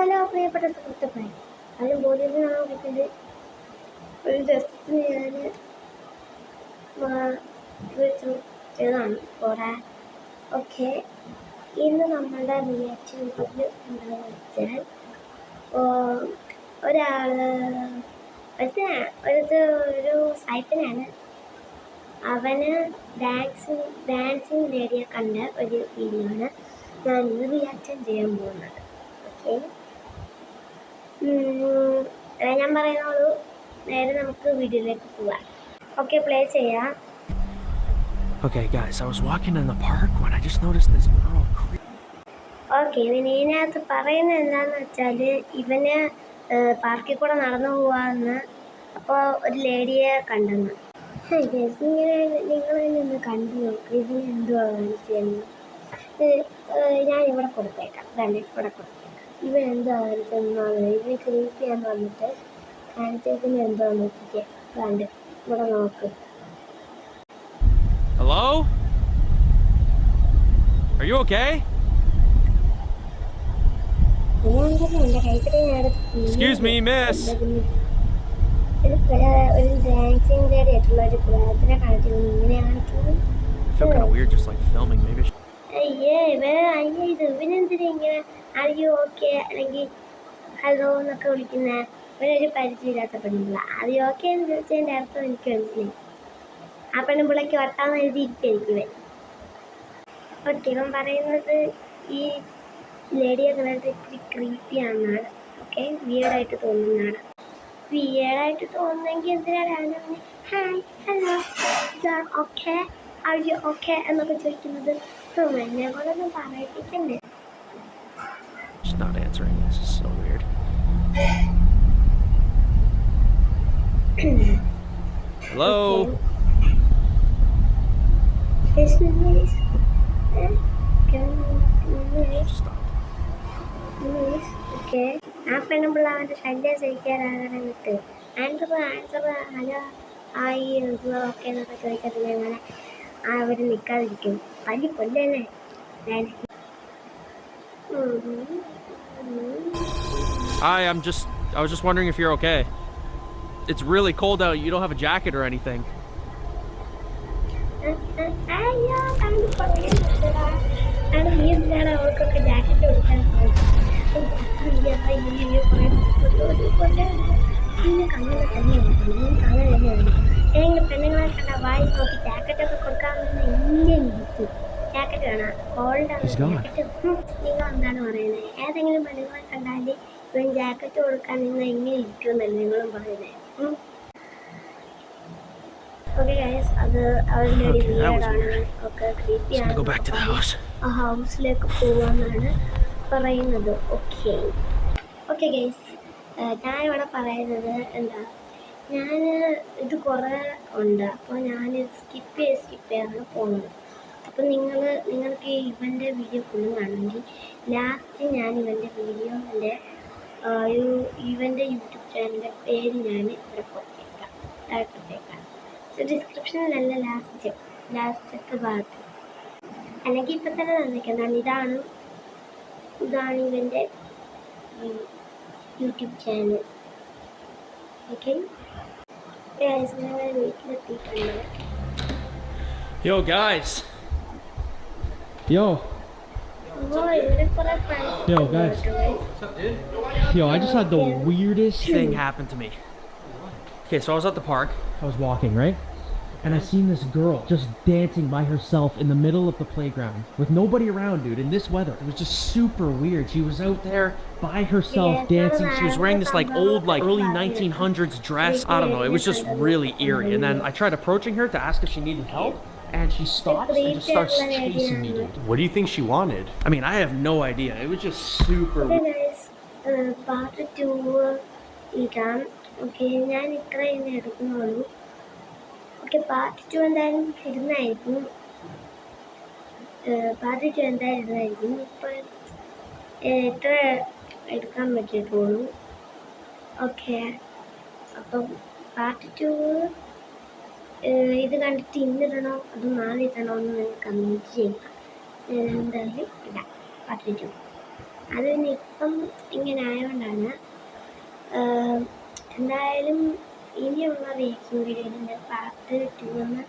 Hello പ്രിയപ്പെട്ട സുഹൃത്തുക്കളെ, അതിന് ബോധ്യത്തിനാണോ കിട്ടിയത്? ഒരു ദിവസത്തിന് ഞാൻ ചെയ്തതാണ് കുറേ. ഓക്കെ, ഇന്ന് നമ്മളുടെ റിയാക്ഷൻ വീഡിയോ എന്താണെന്ന് വെച്ചാൽ, ഒരു സായിപ്പിനാണ്. അവന് ഡാൻസിങ് ലേഡിയെ കണ്ട ഒരു വീഡിയോ ആണ് ഞാൻ ഇന്ന് റിയാക്ഷൻ ചെയ്യാൻ പോകുന്നത്. ഓക്കെ, ഞാൻ പറയുന്നുള്ളൂ, നേരെ നമുക്ക് വീഡിയോയിലേക്ക് പോവാം. ഓക്കെ, പ്ലേ ചെയ്യാം. Okay, guys, I was walking in the park when I just noticed this girl. Okay, ഇതിനകത്ത് പറയുന്നത് എന്താണെന്ന് വെച്ചാൽ, ഇവന് പാർക്കിൽ കൂടെ നടന്നു പോവാന്ന്. അപ്പോൾ ഒരു ലേഡിയെ കണ്ടെന്ന്. നിങ്ങളിന്ന് കണ്ടു നോക്ക്, ഇതിന് എന്തുവാ കാണിച്ചതെന്ന്. ഞാൻ ഇവിടെ കൊടുത്തേക്കാം, തന്നെ ഇവിടെ കൊടുത്തേക്കാം. ഇവൻ എന്തുവാ കാണിച്ചതെന്നാണ്, ഇവൻ ക്രീപ്പിയാന്ന് വന്നിട്ട് കാണിച്ചേക്കുന്നത് എന്തുവാ നോക്കിക്കേ. കണ്ട് ഇവിടെ നോക്ക്. Hello? Are you okay? Excuse me, miss. ഒരു ഡാൻസിങ് ലേഡി ആയിട്ടുള്ള ഒരു പ്രാർത്ഥന കാണിക്കുന്നത് ഇങ്ങനെ കാണിക്കുന്നത്. I feel kind of weird just like filming. Maybe I should... ഇവനെന്തിനാ ഇങ്ങനെ അറിയോ ഓക്കെ അല്ലെങ്കിൽ ഹലോ എന്നൊക്കെ വിളിക്കുന്ന? ഇവനൊരു പരിചയമില്ലാത്ത പെണ്ണുപിള്ള. അറിയോ ഓക്കെ എന്ന് ചോദിച്ചതിൻ്റെ അർത്ഥം എനിക്ക് മനസ്സിലായി. ആ പെണ്ണുപിള്ളയ്ക്ക് വട്ടാന്ന് എഴുതിയിരിക്കും. ഓക്കെ, ഇവൻ പറയുന്നത് ഈ ലേഡിയെ കണ്ടിട്ട് ഇത്തിരി ക്രീപ്പിയാണെന്നാണ്. ഓക്കെ, വിയേർഡായിട്ട് തോന്നുന്നതാണ്. വിയേർഡായിട്ട് തോന്നുന്നെങ്കിൽ എന്തിനാണ് അവനെ hi hello okay are you okay എന്നൊക്കെ ചോദിക്കുന്നത്? എന്നെ കൊണ്ടൊന്നും പറയിപ്പിക്കണ്ടേ. She's not answering. This is so weird. Hello? Okay, ആ പെണ്ണുമ്പിള്ള അവൻ്റെ ശല്യം സഹിക്കാനാകാൻ വിട്ട് ആൻസർ ഹലോ ആയി ഓക്കെ എന്നൊക്കെ ചോദിക്കത്തില്ല. അങ്ങനെ അവർ നിൽക്കാതിരിക്കും. പല്ലി കൊല്ലല്ലേ. Hi, I was just wondering if you're okay. It's really cold out. You don't have a jacket or anything. അവർക്കൊക്കെ ജാക്കറ്റ് കൊടുക്കാൻ കണ്ണൊക്കെ തന്നെയാണ്. ഏതെങ്കിലും പെണ്ണുങ്ങളെ കണ്ട വായി നോക്കി ജാക്കറ്റൊക്കെ കൊടുക്കാമെന്ന് ഇന്ത്യൻ ഇരിക്കും. ജാക്കറ്റ് വേണം, കോൾഡാണ് ജാക്കറ്റ്. നിങ്ങൾ എന്താണ് പറയുന്നത്? ഏതെങ്കിലും പെണ്ണുങ്ങളെ കണ്ടാൽ ഇവൻ ജാക്കറ്റ് കൊടുക്കാൻ നിങ്ങൾ എങ്ങനെ ഇരിക്കുമെന്നല്ല നിങ്ങളും പറയുന്നത്. ഓക്കെ ഗൈസ്, അത് അവരുടെ ഒരു വീടാണ്, ഒക്കെ ക്രീപ്പിയാണ്. ആ ഹൗസിലേക്ക് പോവാന്നാണ് പറയുന്നത്. ഓക്കെ ഗൈസ്, ഞാനിവിടെ പറയുന്നത് എന്താ, ഞാൻ ഇത് കുറേ ഉണ്ട്. അപ്പോൾ ഞാൻ സ്കിപ്പ് ചെയ്താണ് പോകുന്നത്. അപ്പോൾ നിങ്ങൾക്ക് ഇവൻ്റെ വീഡിയോ ഫുള്ളും കാണുമെങ്കിൽ ലാസ്റ്റ് ഞാൻ ഇവൻ്റെ വീഡിയോൻ്റെ ഇവൻ്റെ യൂട്യൂബ് ചാനലിൻ്റെ പേര് ഞാൻ ഇവിടെ കൊടുത്തേക്കാം, കൊടുത്തേക്കാം. സോ ഡിസ്ക്രിപ്ഷനിലല്ല, ലാസ്റ്റത്തെ ഭാഗത്ത്, അല്ലെങ്കിൽ ഇപ്പം തന്നെ തന്നേക്കാം. ഇതാണ് ഇവൻ്റെ യൂട്യൂബ് ചാനൽ. ഓക്കെ, വീട്ടിലെത്തിയിട്ടുണ്ട്. Yo guys. Yo guys. What's up, dude? Yo, I just had the weirdest thing happen to me. Okay, so I was at the park. I was walking, right? And I seen this girl just dancing by herself in the middle of the playground with nobody around, dude, in this weather. It was just super weird. She was out there by herself dancing. She was wearing this like old, like early 1900s dress. I don't know. It was just really eerie. And then I tried approaching her to ask if she needed help. And she stops and just starts chasing me, dude. What do you think she wanted? I mean, I have no idea. It was just super weird. Part 2 ഇടാം. Okay, ഞാൻ ഇത്ര ഇന്ന് എടുക്കുന്നുള്ളൂ. Okay, part 2 എന്തായാലും ഇടുന്നതായിരിക്കും. ഇപ്പം എത്ര എടുക്കാൻ പറ്റിയിട്ടുള്ളൂ. ഓക്കെ, അപ്പം പാർട്ട് 2 ഇത് കണ്ടിട്ട് ഇന്നിടണോ അത് നാളെ ഇടണോ എന്ന് കമൻറ്റ് ചെയ്യുക. എന്തായാലും ഇടാം പാർട്ട് 2. അത് പിന്നെ ഇപ്പം ഇങ്ങനെ ആയതുകൊണ്ടാണ്. എന്തായാലും ഇനിയുള്ള റിയാക്ഷൻ വീഡിയോയിൻ്റെ പാർട്ട് 2 എന്ന്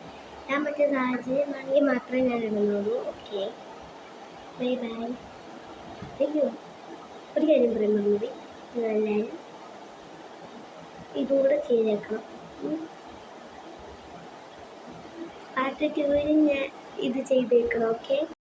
ഞാൻ പറ്റിയ സാഹചര്യമാണെങ്കിൽ മാത്രമേ ഞാൻ ഇടുന്നുള്ളൂ. Okay, bye bye. അയ്യോ, ഒരു കാര്യം പറയുമ്പോൾ കൂടി നിങ്ങളെല്ലാവരും ഇതുകൂടെ ചെയ്തേക്കണം. പാർട്ട് 2 ഞാൻ ഇത് ചെയ്തേക്കണം. ഓക്കെ.